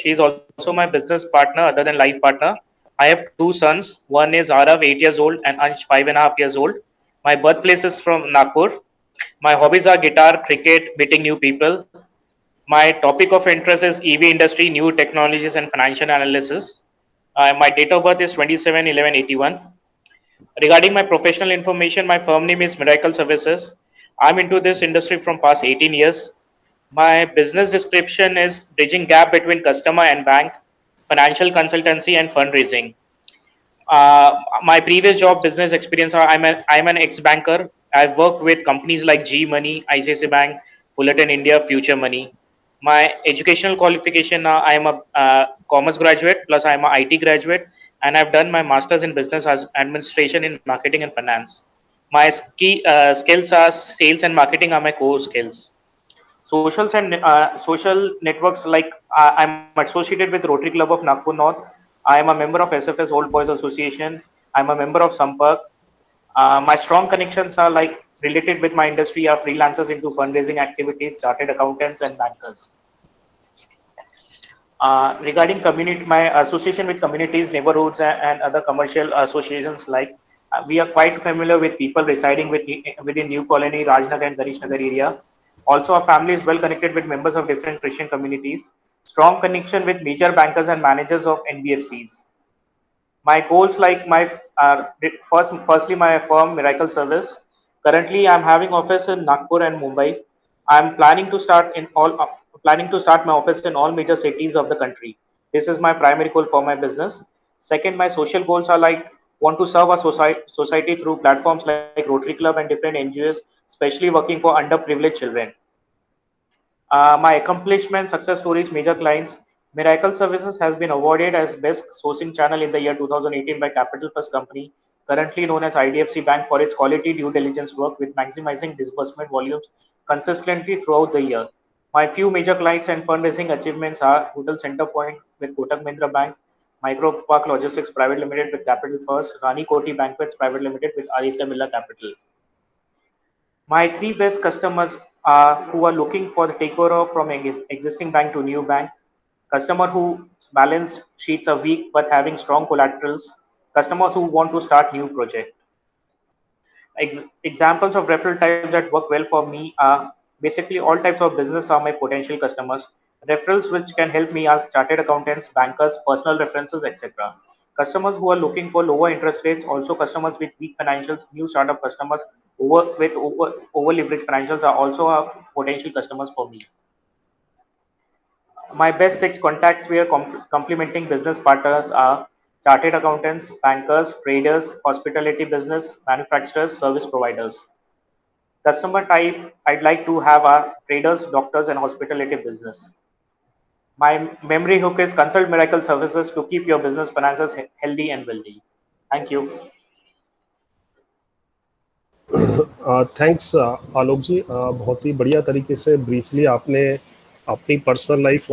She is also my business partner other than life partner. I have two sons. One is Arav, 8 years old, and Ansh, 5.5 years old. My birthplace is from Nagpur. My hobbies are guitar, cricket, meeting new people. My topic of interest is EV industry, new technologies, and financial analysis. My date of birth is 27/11/81. Regarding my professional information, my firm name is Miracle Services. I'm into this industry from past 18 years. My business description is bridging gap between customer and bank, financial consultancy, and fundraising. My previous job business experience, I'm an ex banker. I've worked with companies like G Money, ICICI Bank, Fullerton India, Future Money. My educational qualification, I am a commerce graduate plus I am a IT graduate, and I've done my masters in business as administration in marketing and finance. My skills are sales and marketing are my core skills. Socials and social networks, like I'm associated with Rotary Club of Nagpur North. I am a member of SFS Old Boys Association. I'm a member of Sampark. My strong connections are like related with my industry are freelancers into fundraising activities, chartered accountants, and bankers. Regarding community, my association with communities, neighborhoods, and other commercial associations, like we are quite familiar with people residing within New Colony, Rajnagar, and Ganesh Nagar area. Also, our family is well connected with members of different Christian communities. Strong connection with major bankers and managers of NBFCs. My goals, like my firstly my firm Miracle Service. Currently, I'm having office in Nagpur and Mumbai. I'm planning to start my office in all major cities of the country. This is my primary goal for my business. Second, my social goals are like want to serve our society through platforms like Rotary Club and different NGOs, especially working for underprivileged children. My accomplishments, success stories, major clients. Miracle Services has been awarded as Best Sourcing Channel in the year 2018 by Capital First Company, currently known as IDFC Bank, for its quality due diligence work with maximizing disbursement volumes consistently throughout the year. My few major clients and fundraising achievements are Hotel Center Point with Kotak Mahindra Bank, Micro Park Logistics Private Limited with Capital First, Rani Koti Banquets Private Limited with Aditya Birla Capital. My three best customers are who are looking for the takeover from existing bank to new bank, customer whose balance sheets are weak but having strong collaterals, customers who want to start new project. Examples of referral types that work well for me are basically all types of business are my potential customers. Referrals which can help me as chartered accountants, bankers, personal references, etc. Customers who are looking for lower interest rates, also customers with weak financials, new startup customers over leveraged financials are also potential customers for me. My best six contacts were complementing business partners are chartered accountants, bankers, traders, hospitality business, manufacturers, service providers. Customer type I'd like to have are traders, doctors, and hospitality business. My memory hook is consult Miracle Services to keep your business finances healthy and wealthy. Thank you. Thanks Alok ji, बहुत ही बढ़िया तरीके से briefly आपने अपनी personal life